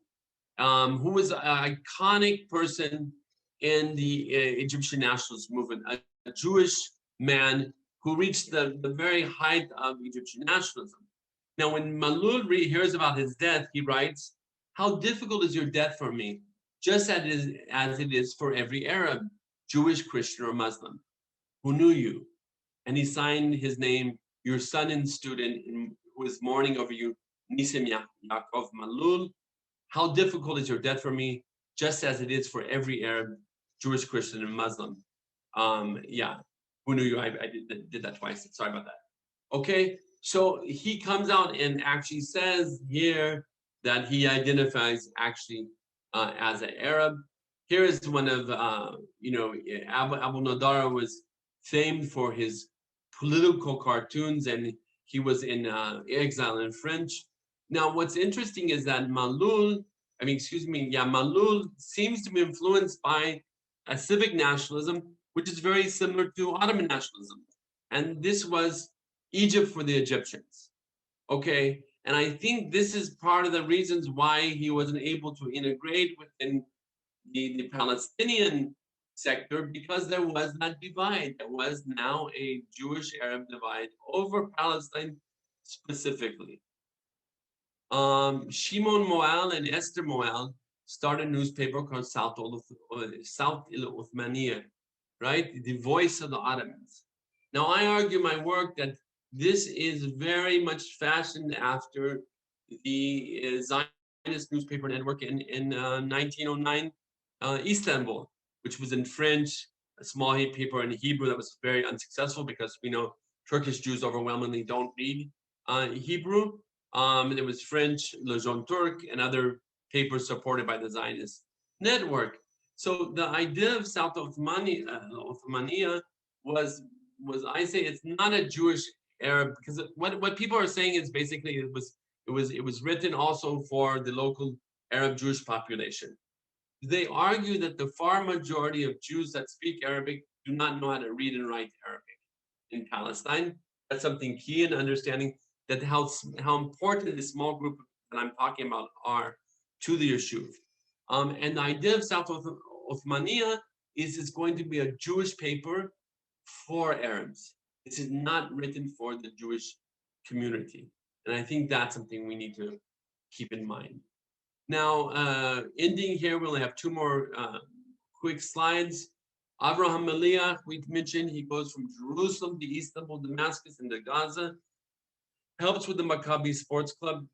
who was an iconic person in the Egyptian nationalist movement, a Jewish man who reached the very height of Egyptian nationalism. Now, when Malul hears about his death, he writes, "How difficult is your death for me, just as it is for every Arab, Jewish, Christian, or Muslim who knew you." And he signed his name, "Your son and student, who is mourning over you, Nisimyakov Malul. How difficult is your death for me, just as it is for every Arab, Jewish, Christian, and Muslim." Yeah, who knew you? I did that twice. Sorry about that. Okay, so he comes out and actually says here that he identifies actually as an Arab. Here is one of, Abu Nadara was famed for his political cartoons, and he was in exile in French. Now, what's interesting is that Malul seems to be influenced by a civic nationalism, which is very similar to Ottoman nationalism. And this was Egypt for the Egyptians. Okay, and I think this is part of the reasons why he wasn't able to integrate within the Palestinian sector, because there was that divide. There was now a Jewish-Arab divide over Palestine specifically. Shimon Moal and Esther Moal started a newspaper called South Uthmaniyah, right? The voice of the Ottomans. Now, I argue my work that this is very much fashioned after the Zionist newspaper network in 1909 Istanbul, which was in French, a small paper in Hebrew that was very unsuccessful because we know Turkish Jews overwhelmingly don't read Hebrew. There was French, Le Jeune Turc, and other papers supported by the Zionist network. So the idea of South Uthmaniyah was I say it's not a Jewish Arab, because what people are saying is basically it was written also for the local Arab Jewish population. They argue that the far majority of Jews that speak Arabic do not know how to read and write Arabic in Palestine. That's something key in understanding that how important this small group that I'm talking about are to the Yeshuv. And the idea of South Uthmaniyah is it's going to be a Jewish paper for Arabs. This is not written for the Jewish community. And I think that's something we need to keep in mind. Now, ending here, we only have two more quick slides. Avraham Al-Maliyah, we mentioned, he goes from Jerusalem to Istanbul, Damascus, and to Gaza. Helps with the Maccabi Sports Club.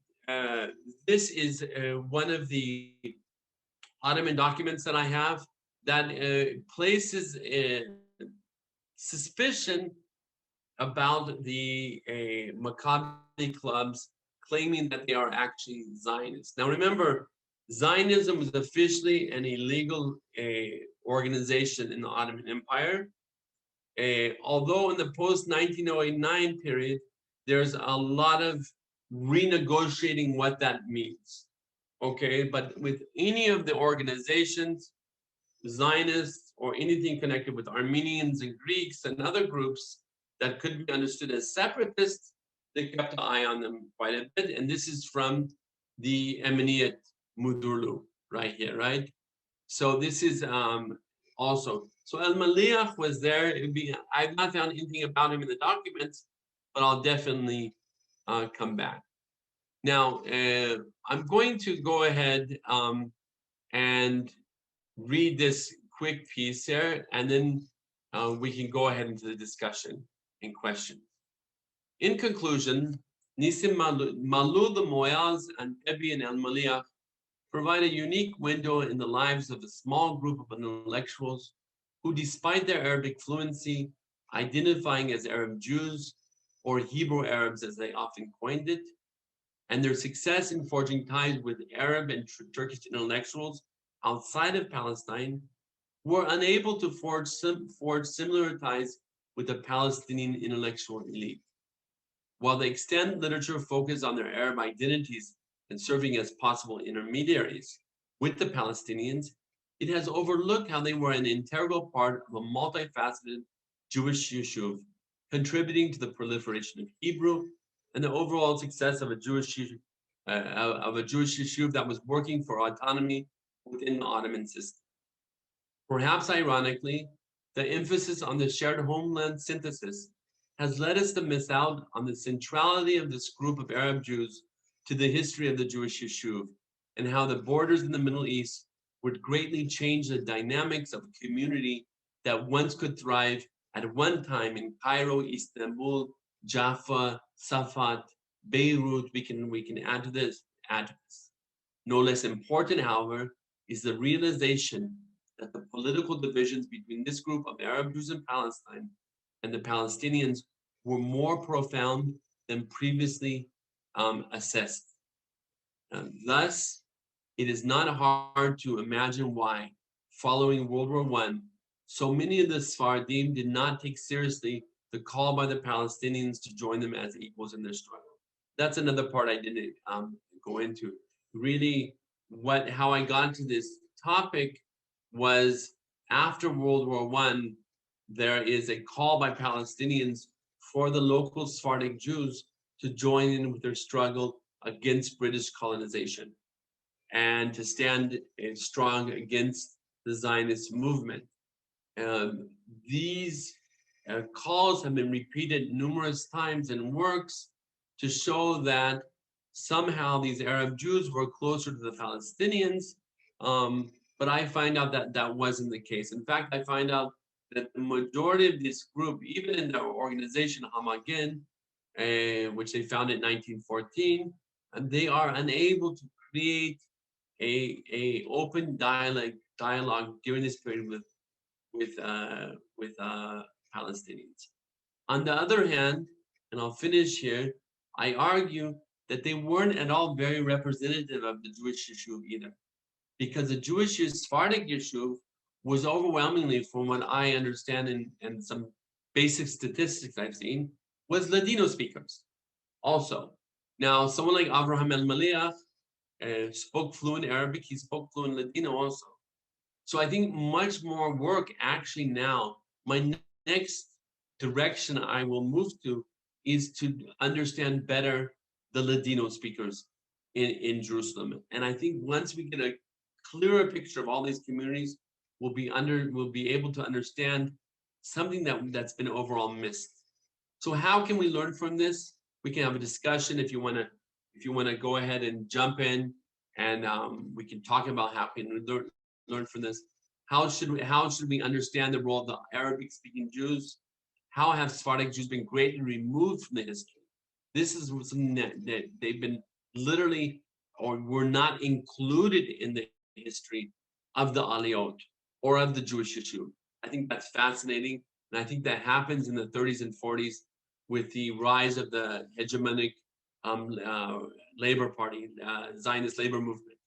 This is one of the Ottoman documents that I have that places suspicion about the Maccabi clubs claiming that they are actually Zionists. Now remember, Zionism was officially an illegal organization in the Ottoman Empire. Although in the post-1909 period, there's a lot of renegotiating what that means. Okay, but with any of the organizations, Zionists, or anything connected with Armenians and Greeks and other groups that could be understood as separatists, they kept an eye on them quite a bit. And this is from the Eminiyat Mudurlu right here, right? So this is also, so Al-Maliyah was there. I've not found anything about him in the documents, but I'll definitely come back. Now, I'm going to go ahead and read this quick piece here, and then we can go ahead into the discussion and question. In conclusion, Nisimyakov, the Moyaz, and Tebby and Al-Maliyah provide a unique window in the lives of a small group of intellectuals who, despite their Arabic fluency, identifying as Arab Jews or Hebrew Arabs as they often coined it, and their success in forging ties with Arab and Turkish intellectuals outside of Palestine, were unable to forge similar ties with the Palestinian intellectual elite. While the extant literature focused on their Arab identities and serving as possible intermediaries with the Palestinians, it has overlooked how they were an integral part of a multifaceted Jewish yeshuv, contributing to the proliferation of Hebrew and the overall success of a Jewish yeshuv that was working for autonomy within the Ottoman system. Perhaps ironically, the emphasis on the shared homeland synthesis has led us to miss out on the centrality of this group of Arab Jews to the history of the Jewish yeshuv, and how the borders in the Middle East would greatly change the dynamics of a community that once could thrive at one time in Cairo, Istanbul, Jaffa, Safat, Beirut. We can add to this. No less important, however, is the realization that the political divisions between this group of Arab Jews in Palestine and the Palestinians were more profound than previously assessed. Thus, it is not hard to imagine why, following World War I, so many of the Sephardim did not take seriously the call by the Palestinians to join them as equals in their struggle. That's another part I didn't go into. Really, how I got to this topic was after World War I, there is a call by Palestinians for the local Sephardic Jews to join in with their struggle against British colonization and to stand strong against the Zionist movement. These calls have been repeated numerous times in works to show that somehow these Arab Jews were closer to the Palestinians, but I find out that that wasn't the case. In fact, I find out that the majority of this group, even in their organization Hamagen, which they founded in 1914, and they are unable to create a open dialogue during this period with Palestinians. On the other hand, and I'll finish here, I argue that they weren't at all very representative of the Jewish yeshuv either, because the Jewish Sephardic yeshuv was overwhelmingly, from what I understand and some basic statistics I've seen, was Ladino speakers also. Now, someone like Avraham Al-Maliyah spoke fluent Arabic, he spoke fluent Ladino also. So I think much more work actually now, my next direction I will move to is to understand better the Ladino speakers in Jerusalem. And I think once we get a clearer picture of all these communities, we'll be able to understand something that's been overall missed. So how can we learn from this? We can have a discussion if you want to go ahead and jump in, and we can talk about how we can learn from this. How should we understand the role of the Arabic-speaking Jews? How have Sephardic Jews been greatly removed from the history? This is something that they've been literally, or were not included in the history of the Aliyot or of the Jewish yeshuv. I think that's fascinating, and I think that happens in the 30s and 40s with the rise of the hegemonic labor party, Zionist labor movement,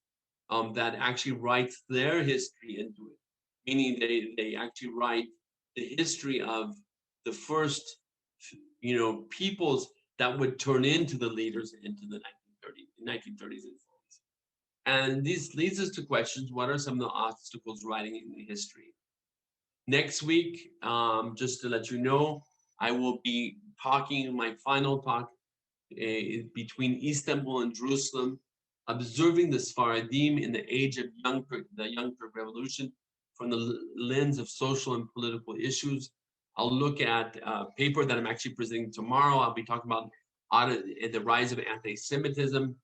that actually writes their history into it, meaning they actually write the history of the first, peoples that would turn into the leaders into the 1930s and 40s. And this leads us to questions: what are some of the obstacles writing in the history? Next week, just to let you know, I will be talking my final talk between Istanbul and Jerusalem, observing the Sephardim in the age of the Young Turk Revolution from the lens of social and political issues. I'll look at a paper that I'm actually presenting tomorrow. I'll be talking about the rise of anti-Semitism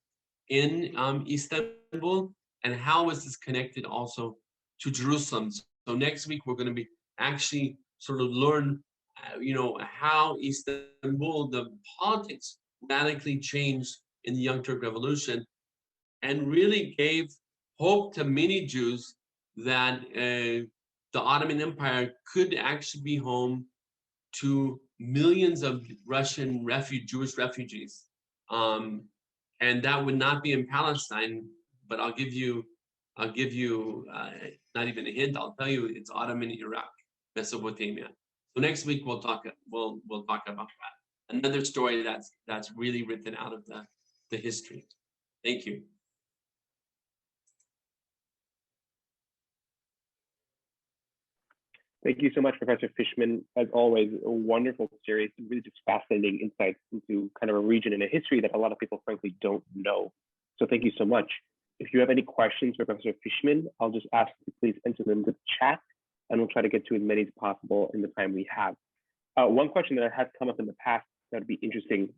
in Istanbul, and how is this connected also to Jerusalem. So next week, we're going to be actually sort of learn, how Istanbul, the politics radically changed in the Young Turk Revolution and really gave hope to many Jews that the Ottoman Empire could actually be home to millions of Russian Jewish refugees. And that would not be in Palestine, but I'll give you not even a hint. I'll tell you it's Ottoman Iraq, Mesopotamia. So next week we'll talk about that. Another story that's really written out of the history. Thank you. Thank you so much, Professor Fishman. As always, a wonderful series, really just fascinating insights into kind of a region and a history that a lot of people frankly don't know. So thank you so much. If you have any questions for Professor Fishman, I'll just ask you to please enter them into the chat, and we'll try to get to as many as possible in the time we have. One question that has come up in the past that would be interesting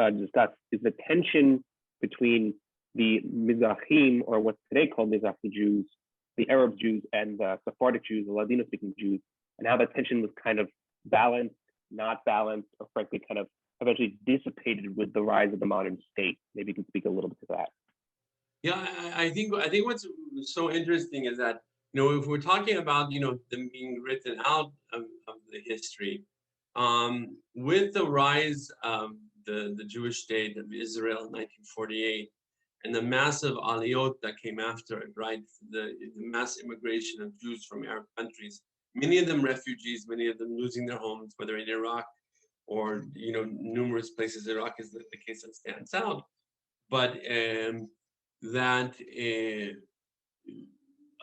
to discuss is the tension between the Mizrahim, or what's today called Mizrahi Jews, the Arab Jews, and the Sephardic Jews, the Ladino-speaking Jews, and how that tension was kind of balanced, not balanced, or frankly kind of eventually dissipated with the rise of the modern state. Maybe you can speak a little bit to that. Yeah, I think what's so interesting is that, if we're talking about, them being written out of the history, with the rise of the Jewish state of Israel in 1948, and the massive aliyot that came after it, right? The mass immigration of Jews from Arab countries, many of them refugees, many of them losing their homes, whether in Iraq or, numerous places. Iraq is the case that stands out. But that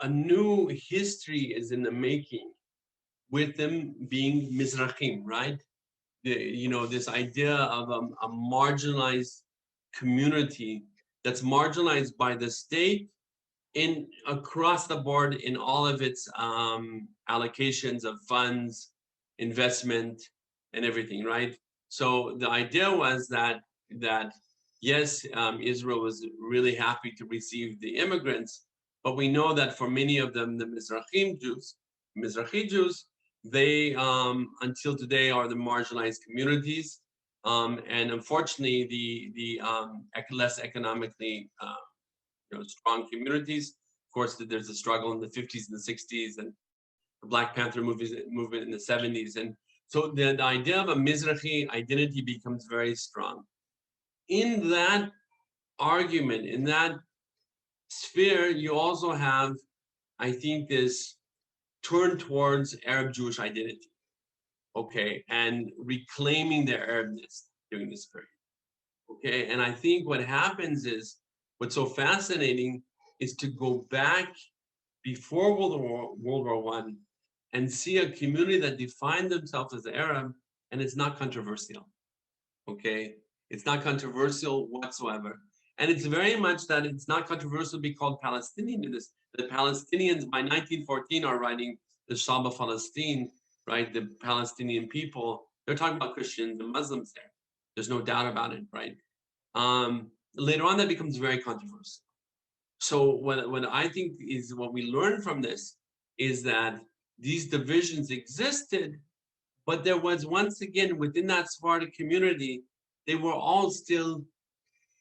a new history is in the making with them being Mizrahim, right? This idea of a marginalized community that's marginalized by the state in across the board in all of its allocations of funds, investment, and everything, right? So the idea was that yes, Israel was really happy to receive the immigrants, but we know that for many of them, the Mizrahi Jews, they until today are the marginalized communities. And unfortunately, the less economically strong communities. Of course, there's a struggle in the 50s and the 60s, and the Black Panther movement in the 70s. And so the idea of a Mizrahi identity becomes very strong. In that argument, in that sphere, you also have, I think, this turn towards Arab Jewish identity. Okay, and reclaiming their Arabness during this period. Okay, and I think what happens is, what's so fascinating is to go back before World War I and see a community that defined themselves as Arab, and it's not controversial. Okay, it's not controversial whatsoever. And it's very much that it's not controversial to be called Palestinian in this. The Palestinians by 1914 are writing the Shab of Palestine, right? The Palestinian people, they're talking about Christians and Muslims there. There's no doubt about it, right? Later on, that becomes very controversial. So what I think is what we learn from this is that these divisions existed, but there was, once again, within that Sephardic community, they were all still,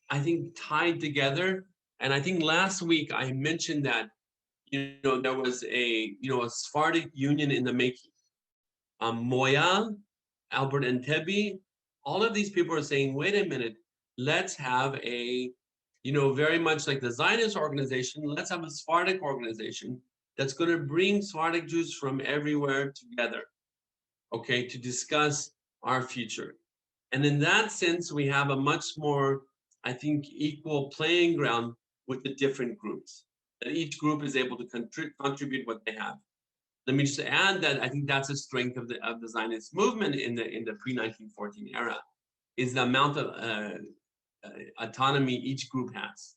I think, tied together. And I think last week I mentioned that, there was a Sephardic union in the making. Moya, Albert and Tebby, all of these people are saying, wait a minute, let's have a, very much like the Zionist organization, let's have a Sephardic organization that's going to bring Sephardic Jews from everywhere together, okay, to discuss our future. And in that sense, we have a much more, I think, equal playing ground with the different groups, that each group is able to contribute what they have. Let me just add that I think that's a strength of the Zionist movement in the pre-1914 era, is the amount of autonomy each group has,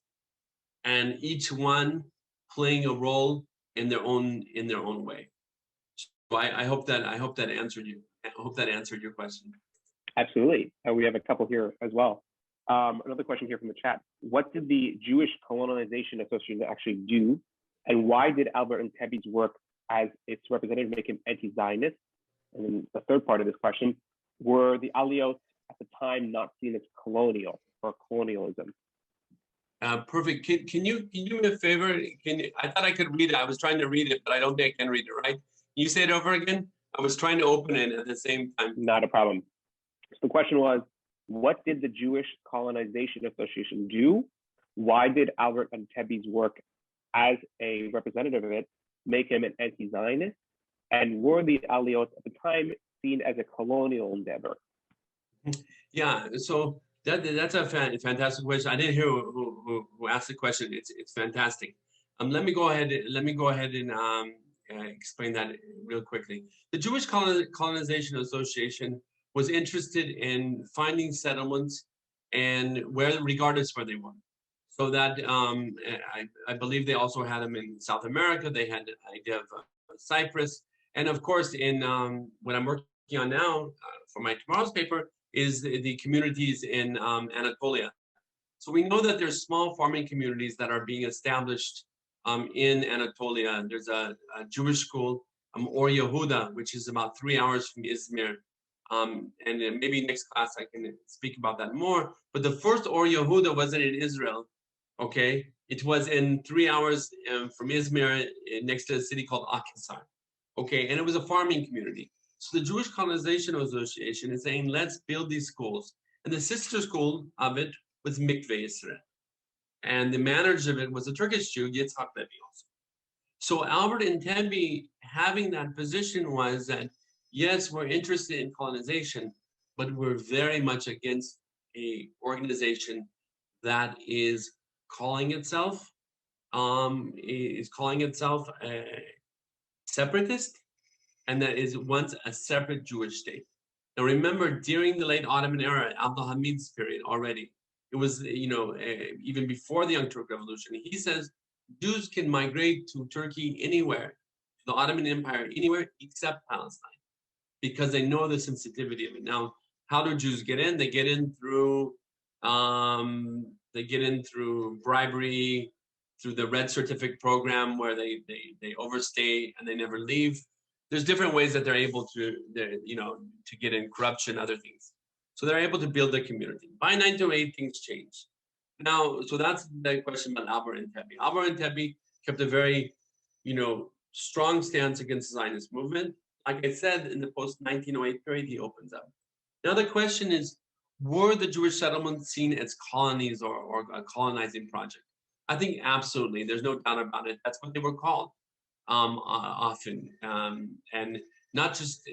and each one playing a role in their own way. So I hope that answered you. I hope that answered your question. Absolutely. We have a couple here as well. Another question here from the chat. What did the Jewish Colonization Association actually do? And why did Albert and Tebby's work as its representative make him anti-Zionist? And then the third part of this question, were the Aliyot at the time not seen as colonial or colonialism? Perfect. Can you do me a favor? I thought I could read it. I was trying to read it, but I don't think I can read it, right? Can you say it over again? I was trying to open it at the same time. Not a problem. So the question was, what did the Jewish Colonization Association do? Why did Albert and Tebby's work as a representative of it make him an anti-Zionist? And were the Aliyot at the time seen as a colonial endeavor? Yeah, so that's a fantastic question. I didn't hear who asked the question. It's fantastic. Let me go ahead and explain that real quickly. The Jewish Colonization Association was interested in finding settlements and regardless where they were. So that I believe they also had them in South America. They had the idea of Cyprus, and of course in what I'm working on now for my tomorrow's paper is the communities in Anatolia. So we know that there's small farming communities that are being established in Anatolia. There's a Jewish school, Or Yehuda, which is about 3 hours from Izmir. And maybe next class I can speak about that more. But the first Or Yehuda wasn't in Israel, okay? It was in 3 hours from Izmir next to a city called Akhisar, okay? And it was a farming community. So the Jewish Colonization Association is saying, let's build these schools. And the sister school of it was Mikveh Israel. And the manager of it was a Turkish Jew, Yitzhak Levy also. So Albert and Tebby having that position was that, yes, we're interested in colonization, but we're very much against a organization that is calling itself separatist, and that is once a separate Jewish state. Now remember, during the late Ottoman era, Abdul Hamid's period already, it was, even before the Young Turk Revolution, he says Jews can migrate to Turkey anywhere, to the Ottoman Empire anywhere except Palestine, because they know the sensitivity of it. Now, how do Jews get in? They get in through bribery, through the Red Certificate program, where they overstay and they never leave. There's different ways that they're able to get in, corruption, other things. So they're able to build a community. By 1908, things changed. Now, so that's the question about Albert and Tebby. Albert and Tebby kept a very, strong stance against the Zionist movement. Like I said, in the post-1908 period, he opens up. Now the question is, were the Jewish settlements seen as colonies or a colonizing project? I think absolutely. There's no doubt about it. That's what they were called often. And not just,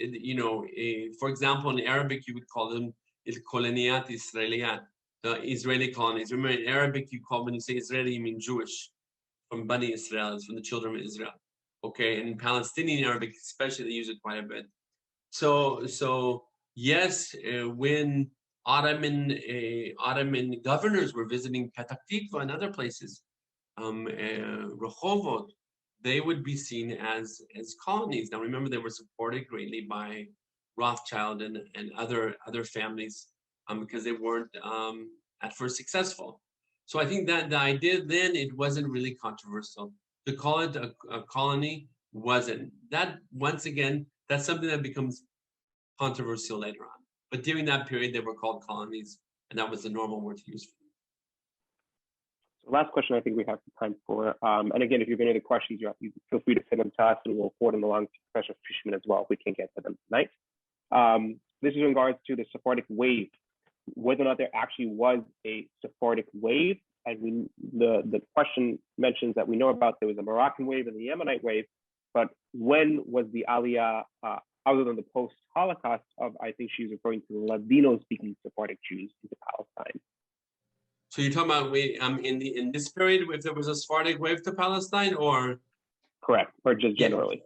for example, in Arabic, you would call them il-koloniyat Israeliyat, the Israeli colonies. Remember, in Arabic, when you say Israeli, you mean Jewish, from Bani Israel, it's from the children of Israel. Okay, and in Palestinian Arabic, especially, they use it quite a bit. So yes, when Ottoman governors were visiting Petah Tikva and other places, Rehovot, they would be seen as colonies. Now remember, they were supported greatly by Rothschild and other families because they weren't at first successful. So I think that the idea then, it wasn't really controversial. To call it a colony wasn't. That, once again, that's something that becomes controversial later on. But during that period, they were called colonies, and that was the normal word to use for them. So last question I think we have time for. And again, if you have any other questions, you feel free to send them to us, and we'll forward them along to Professor Fishman as well if we can't get to them tonight. This is in regards to the Sephardic Wave, whether or not there actually was a Sephardic Wave. And the question mentions that we know about there was a Moroccan wave and the Yemenite wave, but when was the Aliyah, other than the post-Holocaust, of, I think she's referring to Ladino-speaking Sephardic Jews into Palestine? So you're talking about in this period, if there was a Sephardic wave to Palestine, or? Correct, or just generally?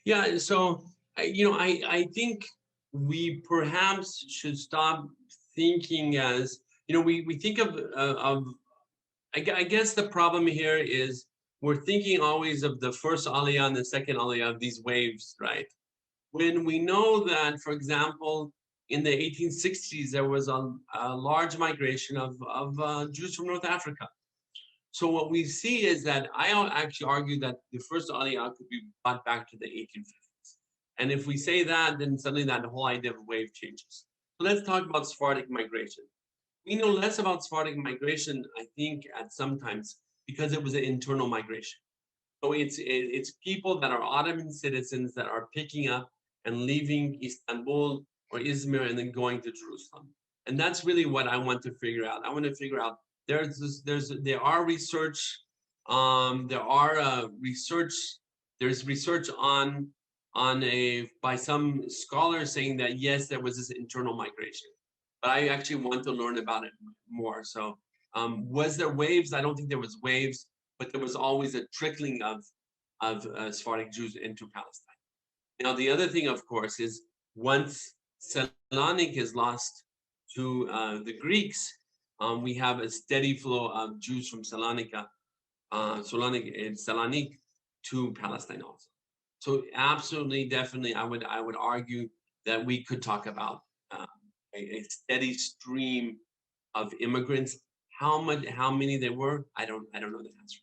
Yeah. So I think we perhaps should stop thinking as we think of. I guess the problem here is we're thinking always of the first Aliyah and the second Aliyah of these waves, right? When we know that, for example, in the 1860s, there was a large migration of Jews from North Africa. So what we see is that I actually argue that the first Aliyah could be brought back to the 1850s. And if we say that, then suddenly that whole idea of wave changes. So let's talk about Sephardic migration. We know less about Sephardic migration, I think, at sometimes because it was an internal migration. So it's people that are Ottoman citizens that are picking up and leaving Istanbul or Izmir and then going to Jerusalem. And that's really what I want to figure out. I want to figure out there's research by some scholars saying that yes, there was this internal migration, but I actually want to learn about it more. So was there waves? I don't think there was waves, but there was always a trickling of Sephardic Jews into Palestine. Now the other thing, of course, is once Salonik is lost to the Greeks, we have a steady flow of Jews from Salonik to Palestine also. So absolutely, definitely, I would argue that we could talk about a steady stream of immigrants. How many there were, I don't know the answer.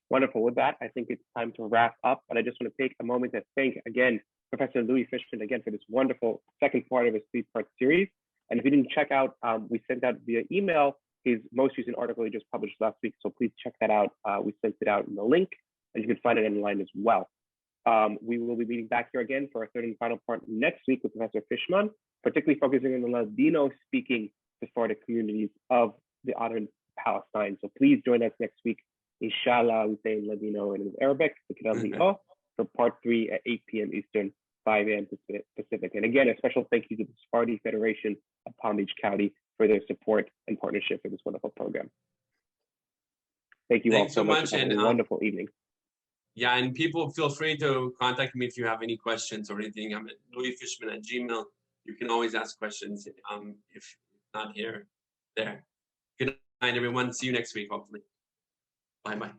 Wonderful. With that, I think it's time to wrap up. But I just want to take a moment to thank again Professor Louis Fishman again for this wonderful second part of his 3-part series. And if you didn't check out, we sent out via email his most recent article he just published last week. So please check that out. We sent it out in the link, and you can find it online as well. We will be meeting back here again for our third and final part next week with Professor Fishman, particularly focusing on the Ladino-speaking Sephardic communities of the Ottoman Palestine. So please join us next week. Inshallah, we say in Ladino and in Arabic, for part 3 at 8 p.m. Eastern, 5 a.m. Pacific. And again, a special thank you to the Sephardi Federation of Palm Beach County for their support and partnership for this wonderful program. Thank you all so much. Have a wonderful evening. Yeah, and people feel free to contact me if you have any questions or anything. I'm at louisfishman@gmail.com. You can always ask questions if not here, there. Good night, everyone. See you next week, hopefully. Bye-bye.